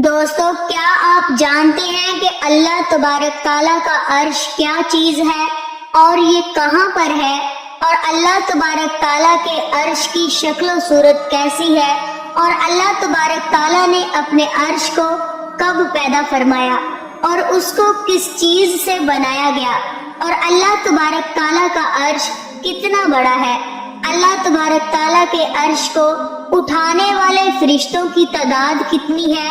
دوستو، کیا آپ جانتے ہیں کہ اللہ تبارک تعالیٰ کا عرش کیا چیز ہے اور یہ کہاں پر ہے، اور اللہ تبارک تعالیٰ کے عرش کی شکل و صورت کیسی ہے، اور اللہ تبارک تعالیٰ نے اپنے عرش کو کب پیدا فرمایا اور اس کو کس چیز سے بنایا گیا، اور اللہ تبارک تعالیٰ کا عرش کتنا بڑا ہے، اللہ تبارک تعالیٰ کے عرش کو اٹھانے والے فرشتوں کی تعداد کتنی ہے،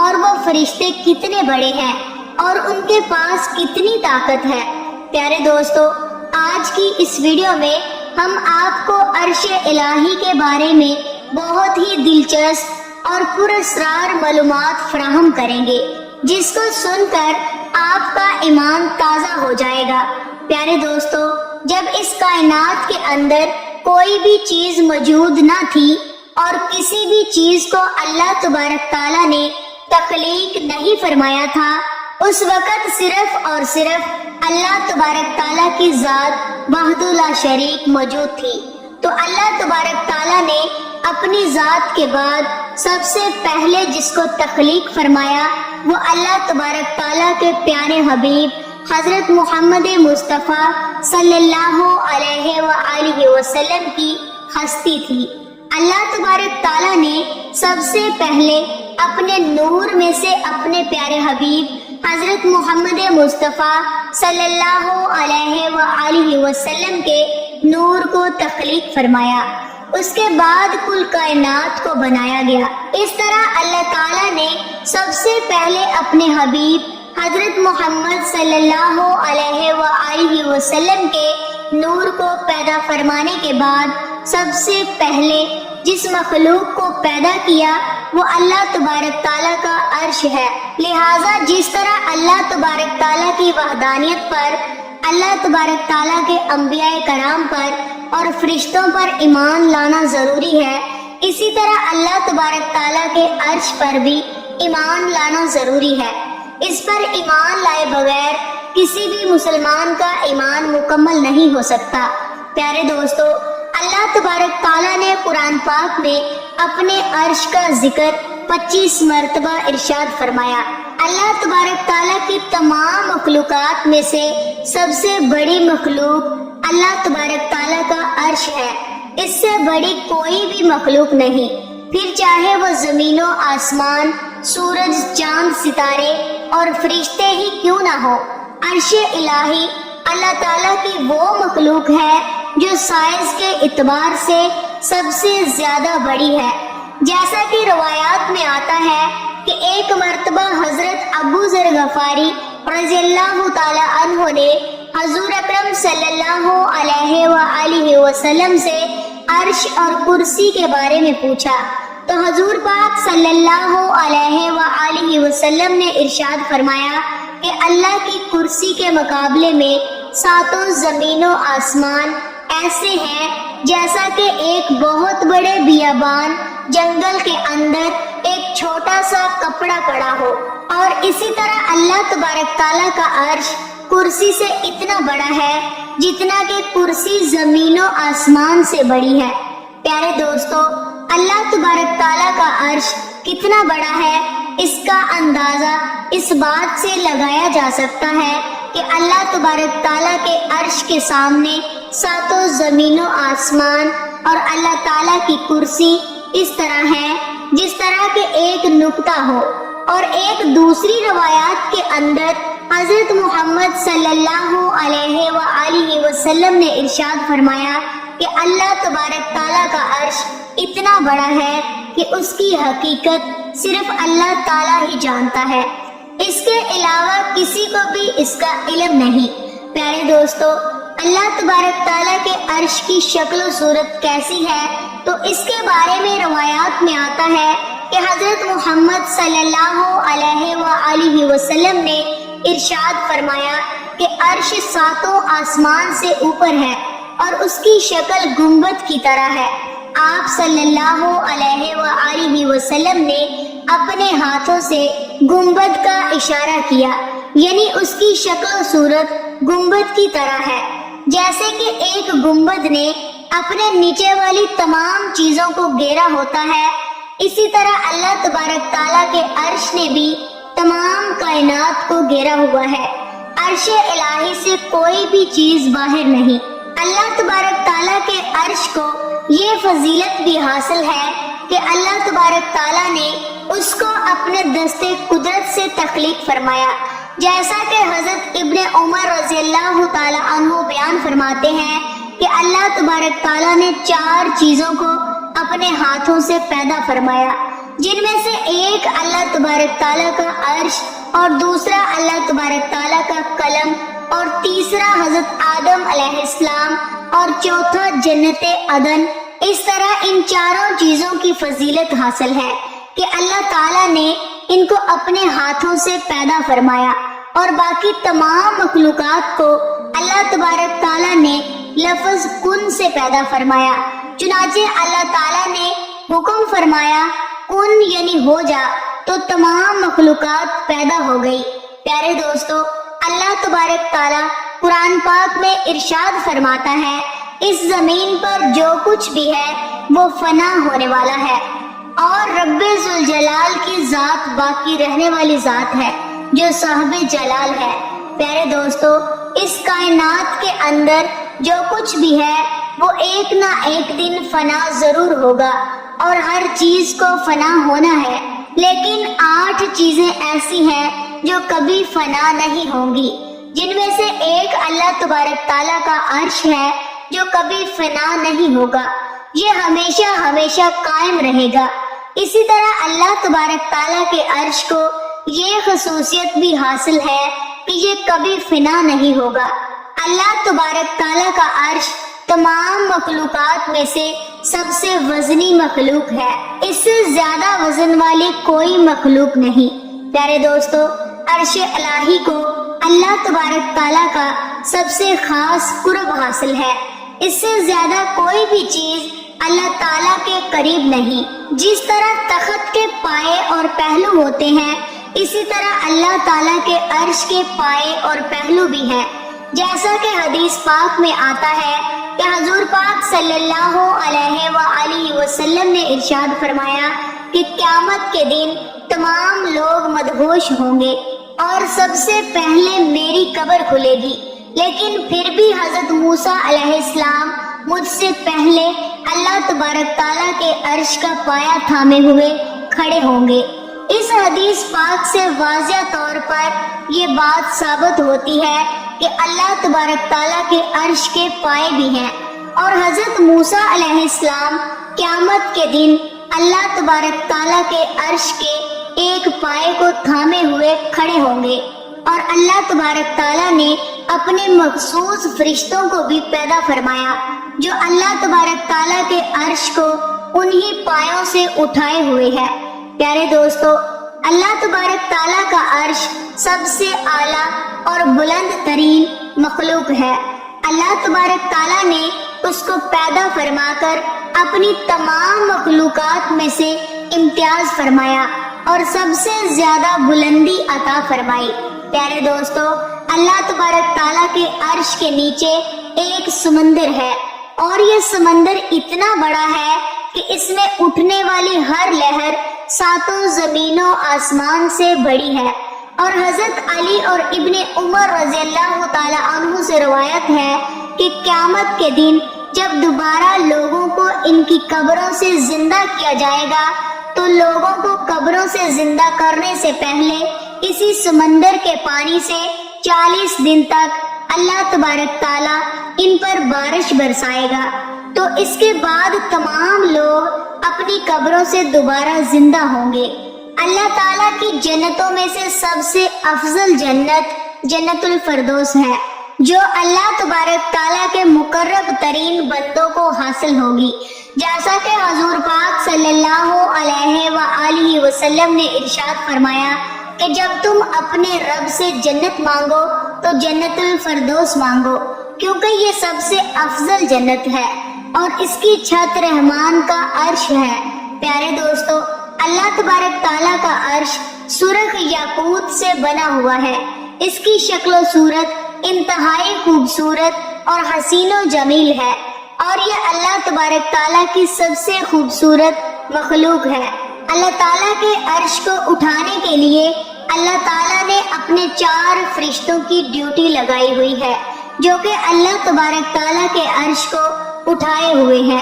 اور وہ فرشتے کتنے بڑے ہیں اور ان کے پاس کتنی طاقت ہے۔ پیارے دوستو، آج کی اس ویڈیو میں ہم آپ کو عرش الہی کے بارے میں بہت ہی دلچسپ اور پراسرار معلومات فراہم کریں گے، جس کو سن کر آپ کا ایمان تازہ ہو جائے گا۔ پیارے دوستو، جب اس کائنات کے اندر کوئی بھی چیز موجود نہ تھی اور کسی بھی چیز کو اللہ تبارک تعالیٰ نے تخلیق نہیں فرمایا تھا، اس وقت صرف اور صرف اللہ تبارک تعالیٰ کی ذات وحدہ لا شریک موجود تھی۔ تو اللہ تبارک تعالیٰ نے اپنی ذات کے بعد سب سے پہلے جس کو تخلیق فرمایا وہ اللہ تبارک تعالیٰ کے پیارے حبیب حضرت محمد مصطفیٰ صلی اللہ علیہ وآلہ وسلم کی ہستی تھی۔ اللہ تبارک تعالیٰ نے سب سے پہلے اپنے نور میں سے اپنے پیارے حبیب حضرت محمد مصطفیٰ صلی اللہ علیہ وآلہ وسلم کے نور کو تخلیق فرمایا، اس کے بعد کل کائنات کو بنایا گیا۔ اس طرح اللہ تعالیٰ نے سب سے پہلے اپنے حبیب حضرت محمد صلی اللہ علیہ وآلہ وسلم کے نور کو پیدا فرمانے کے بعد سب سے پہلے جس مخلوق کو پیدا کیا وہ اللہ تبارک تعالیٰ کا عرش ہے۔ لہٰذا جس طرح اللہ تبارک تعالیٰ کی وحدانیت پر، اللہ تبارک تعالیٰ کے انبیاء کرام پر اور فرشتوں پر ایمان لانا ضروری ہے، اسی طرح اللہ تبارک تعالیٰ کے عرش پر بھی ایمان لانا ضروری ہے۔ اس پر ایمان لائے بغیر کسی بھی مسلمان کا ایمان مکمل نہیں ہو سکتا۔ پیارے دوستو، اللہ تبارک تعالیٰ نے قرآن پاک میں اپنے عرش کا ذکر 25 مرتبہ ارشاد فرمایا۔ اللہ تبارک تعالیٰ کی تمام مخلوقات میں سے سب سے بڑی مخلوق اللہ تبارک تعالیٰ کا عرش ہے، اس سے بڑی کوئی بھی مخلوق نہیں، پھر چاہے وہ زمین و آسمان، سورج، چاند، ستارے اور فرشتے ہی کیوں نہ ہو۔ عرش الہی اللہ تعالیٰ کی وہ مخلوق ہے جو سائز کے اعتبار سے سب سے زیادہ بڑی ہے۔ جیسا کہ روایات میں آتا ہے کہ ایک مرتبہ حضرت ابو ذر غفاری رضی اللہ تعالی عنہ نے حضور اکرم صلی اللہ علیہ وآلہ وسلم سے عرش اور کرسی کے بارے میں پوچھا، تو حضور پاک صلی اللہ علیہ وآلہ وسلم نے ارشاد فرمایا کہ اللہ کی کرسی کے مقابلے میں ساتوں زمین و آسمان ایسے ہیں جیسا کہ ایک بہت بڑے بیابان جنگل کے اندر ایک چھوٹا سا کپڑا پڑا ہو، اور اسی طرح اللہ تبارک تعالیٰ کا عرش کرسی سے اتنا بڑا ہے جتنا کہ کرسی زمین و آسمان سے بڑی ہے۔ پیارے دوستو، اللہ تبارک تعالیٰ کا عرش کتنا بڑا ہے اس کا اندازہ اس بات سے لگایا جا سکتا ہے کہ اللہ تبارک تعالیٰ کے عرش کے سامنے ساتوں زمین و آسمان اور اللہ تعالیٰ کی کرسی اس طرح ہے جس طرح کہ ایک نقطہ ہو۔ اور ایک دوسری روایات کے اندر حضرت محمد صلی اللہ علیہ وآلہ وسلم نے ارشاد فرمایا کہ اللہ تبارک تعالیٰ کا عرش اتنا بڑا ہے کہ اس کی حقیقت صرف اللہ تعالیٰ ہی جانتا ہے، اس کے علاوہ کسی کو بھی اس کا علم نہیں۔ پیارے دوستو، اللہ تبارک تعالیٰ کے عرش کی شکل و صورت کیسی ہے تو اس کے بارے میں روایات میں آتا ہے کہ حضرت محمد صلی اللہ علیہ وآلہ وسلم نے ارشاد فرمایا کہ عرش ساتوں آسمان سے اوپر ہے اور اس کی شکل گنبد کی طرح ہے۔ آپ صلی اللہ علیہ وآلہ وسلم نے اپنے ہاتھوں سے گنبد کا اشارہ کیا، یعنی اس کی شکل و صورت گنبد کی طرح ہے، جیسے کہ ایک گنبد نے اپنے نیچے والی تمام چیزوں کو گھیرا ہوتا ہے، اسی طرح اللہ تبارک تعالیٰ کے عرش نے بھی تمام کائنات کو گھیرا ہوا ہے۔ عرش الہی سے کوئی بھی چیز باہر نہیں۔ اللہ تبارک تعالیٰ کے عرش کو یہ فضیلت بھی حاصل ہے کہ اللہ تبارک تعالیٰ نے اس کو اپنے دست قدرت سے تخلیق فرمایا، جیسا کہ حضرت ابن عمر رضی اللہ تعالیٰ عنہ بیان فرماتے ہیں کہ اللہ تبارک تعالیٰ نے 4 چیزوں کو اپنے ہاتھوں سے پیدا فرمایا، جن میں سے ایک اللہ تبارک تعالیٰ کا عرش اور دوسرا اللہ تبارک تعالیٰ کا قلم اور تیسرا حضرت آدم علیہ السلام اور چوتھا جنت عدن۔ اس طرح ان 4 چیزوں کی فضیلت حاصل ہے کہ اللہ تعالیٰ نے ان کو اپنے ہاتھوں سے پیدا فرمایا، اور باقی تمام مخلوقات کو اللہ تبارک تعالیٰ نے لفظ کن سے پیدا فرمایا۔ چنانچہ اللہ تعالیٰ نے حکم فرمایا کن یعنی ہو جا، تو تمام مخلوقات پیدا ہو گئی۔ پیارے دوستو، اللہ تبارک تعالیٰ قرآن پاک میں ارشاد فرماتا ہے اس زمین پر جو کچھ بھی ہے وہ فنا ہونے والا ہے، اور رب ذوالجلال کی ذات باقی رہنے والی ذات ہے جو صاحب جلال ہے۔ پیارے دوستو، اس کائنات کے اندر جو کچھ بھی ہے وہ ایک نہ ایک دن فنا ضرور ہوگا، اور ہر چیز کو فنا ہونا ہے، لیکن 8 چیزیں ایسی ہیں جو کبھی فنا نہیں ہوں گی، جن میں سے ایک اللہ تبارک تعالیٰ کا عرش ہے جو کبھی فنا نہیں ہوگا، یہ ہمیشہ ہمیشہ قائم رہے گا۔ اسی طرح اللہ تبارک تعالیٰ کے عرش کو یہ خصوصیت بھی حاصل ہے کہ یہ کبھی فنا نہیں ہوگا۔ اللہ تبارک تعالیٰ کا عرش تمام مخلوقات میں سے سب سے وزنی مخلوق ہے، اس سے زیادہ وزن والی کوئی مخلوق نہیں۔ پیارے دوستو، عرش الہی کو اللہ تبارک تعالیٰ کا سب سے خاص قرب حاصل ہے، اس سے زیادہ کوئی بھی چیز اللہ تعالیٰ کے قریب نہیں۔ جس طرح تخت کے پائے اور پہلو ہوتے ہیں، اسی طرح اللہ تعالیٰ کے عرش کے پائے اور پہلو بھی ہیں، جیسا کہ حدیث پاک میں آتا ہے کہ حضور پاک صلی اللہ علیہ وآلہ وسلم نے ارشاد فرمایا کہ قیامت کے دن تمام لوگ مدہوش ہوں گے اور سب سے پہلے میری قبر کھلے گی، لیکن پھر بھی حضرت موسیٰ علیہ السلام مجھ سے پہلے اللہ تبارک تعالیٰ کے عرش کا پایا تھامے ہوئے کھڑے ہوں گے۔ اس حدیث پاک سے واضح طور پر یہ بات ثابت ہوتی ہے کہ اللہ تبارک تعالیٰ کے عرش کے پائے بھی ہیں، اور حضرت موسیٰ علیہ السلام قیامت کے دن اللہ تبارک تعالیٰ کے عرش کے ایک پائے کو تھامے ہوئے کھڑے ہوں گے، اور اللہ تبارک تعالیٰ نے اپنے مخصوص فرشتوں کو بھی پیدا فرمایا جو اللہ تبارک تعالیٰ کے عرش کو انہی پایوں سے اٹھائے ہوئے ہے۔ پیارے دوستو، اللہ تبارک تعالیٰ کا عرش سب سے اعلیٰ اور بلند ترین مخلوق ہے۔ اللہ تبارک تعالیٰ نے اس کو پیدا فرما کر اپنی تمام مخلوقات میں سے امتیاز فرمایا اور سب سے زیادہ بلندی عطا فرمائی۔ پیارے دوستو، اللہ تبارک تعالیٰ کے عرش کے نیچے ایک سمندر ہے، اور یہ سمندر اتنا بڑا ہے کہ اس میں اٹھنے والی ہر لہر 7 زمینوں آسمان سے بڑی ہے۔ اور حضرت علی اور ابن عمر رضی اللہ تعالی عنہ سے روایت ہے کہ قیامت کے دن جب دوبارہ لوگوں کو ان کی قبروں سے زندہ کیا جائے گا تو لوگوں کو قبروں سے زندہ کرنے سے پہلے اسی سمندر کے پانی سے 40 دن تک اللہ تبارک تعالیٰ ان پر بارش برسائے گا، تو اس کے بعد تمام لوگ اپنی قبروں سے دوبارہ زندہ ہوں گے۔ اللہ تعالیٰ کی جنتوں میں سے سب سے افضل جنت جنت الفردوس ہے، جو اللہ تبارک تعالیٰ کے مقرب ترین بندوں کو حاصل ہوگی، جیسا کہ حضور پاک صلی اللہ علیہ وآلہ وسلم نے ارشاد فرمایا کہ جب تم اپنے رب سے جنت مانگو تو جنت الفردوس مانگو، کیونکہ یہ سب سے افضل جنت ہے اور اس کی چھت رحمان کا عرش ہے۔ پیارے دوستو، اللہ تبارک تعالیٰ کا عرش سرخ یاقوت سے بنا ہوا ہے۔ اس کی شکل و صورت انتہائی خوبصورت اور حسین و جمیل ہے، اور یہ اللہ تبارک تعالیٰ کی سب سے خوبصورت مخلوق ہے۔ اللہ تعالیٰ کے عرش کو اٹھانے کے لیے اللہ تعالیٰ نے اپنے 4 فرشتوں کی ڈیوٹی لگائی ہوئی ہے جو کہ اللہ تبارک تعالیٰ کے عرش کو اٹھائے ہوئے ہیں۔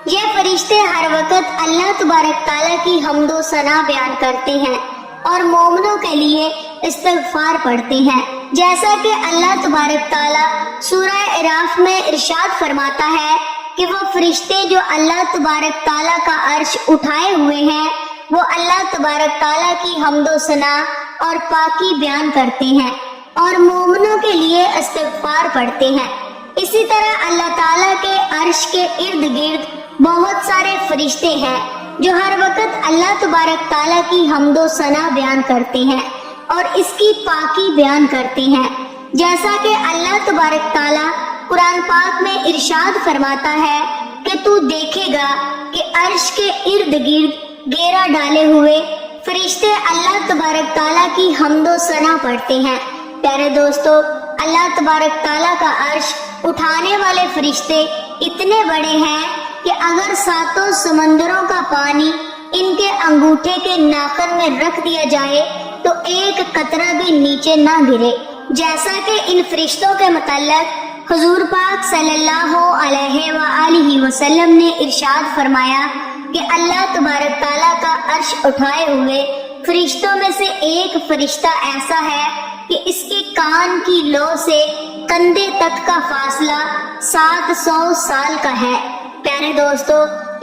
یہ فرشتے ہر وقت اللہ تبارک تعالیٰ کی حمد و ثنا بیان کرتے ہیں اور مومنوں کے لیے استغفار پڑھتے ہیں، جیسا کہ اللہ تبارک تعالیٰ سورہ اعراف میں ارشاد فرماتا ہے کہ وہ فرشتے جو اللہ تبارک تعالیٰ کا عرش اٹھائے ہوئے ہیں وہ اللہ تبارک تعالیٰ کی حمد و ثنا اور پاکی بیان کرتے ہیں اور مومنوں کے لیے استغفار پڑھتے ہیں۔ اسی طرح اللہ تعالیٰ کے عرش کے ارد گرد بہت سارے فرشتے ہیں جو ہر وقت اللہ تبارک تعالیٰ کی حمد و ثنا بیان کرتے ہیں اور اس کی پاکی بیان کرتے ہیں، جیسا کہ اللہ تبارک تعالیٰ قرآن پاک میں ارشاد فرماتا ہے کہ تو دیکھے گا کہ عرش کے ارد گرد گھیرا ڈالے ہوئے فرشتے اللہ تبارک تعالیٰ کی حمد و ثنا پڑھتے ہیں۔ پیارے دوستو، اللہ تبارک تعالیٰ کا عرش اٹھانے والے فرشتے اتنے بڑے ہیں کہ اگر 7 سمندروں کا پانی ان کے انگوٹھے کے ناخن میں رکھ دیا جائے تو ایک قطرہ بھی نیچے نہ گرے، جیسا کہ ان فرشتوں کے متعلق حضور پاک صلی اللہ علیہ وآلہ وسلم نے ارشاد فرمایا کہ اللہ تبارک تعالیٰ کا عرش اٹھائے ہوئے فرشتوں میں سے ایک فرشتہ ایسا ہے کہ اس کے کان کی لو سے کندھے تک کا فاصلہ 700 سال کا ہے۔ پیارے دوستو،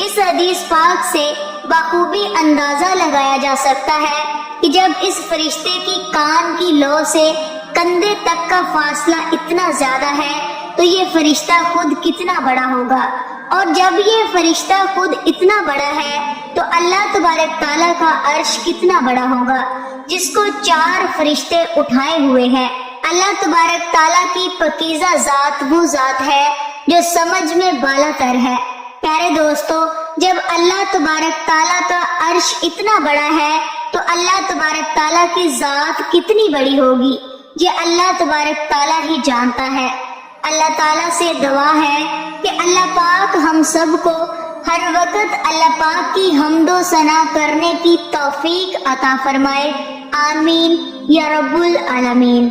اس حدیث پاک سے بخوبی اندازہ لگایا جا سکتا ہے کہ جب اس فرشتے کی کان کی لو سے کندھے تک کا فاصلہ اتنا زیادہ ہے تو یہ فرشتہ خود کتنا بڑا ہوگا، اور جب یہ فرشتہ خود اتنا بڑا ہے تو اللہ تبارک تعالیٰ کا عرش کتنا بڑا ہوگا جس کو 4 فرشتے اٹھائے ہوئے ہیں۔ اللہ تبارک تعالیٰ کی پاکیزہ ذات وہ ذات ہے جو سمجھ میں بالا تر ہے۔ پیارے دوستو، جب اللہ تبارک تعالیٰ کا عرش اتنا بڑا ہے تو اللہ تبارک تعالیٰ کی ذات کتنی بڑی ہوگی یہ اللہ تبارک تعالیٰ ہی جانتا ہے۔ اللہ تعالیٰ سے دعا ہے کہ اللہ پاک ہم سب کو ہر وقت اللہ پاک کی حمد و ثنا کرنے کی توفیق عطا فرمائے، آمین یا رب العالمین۔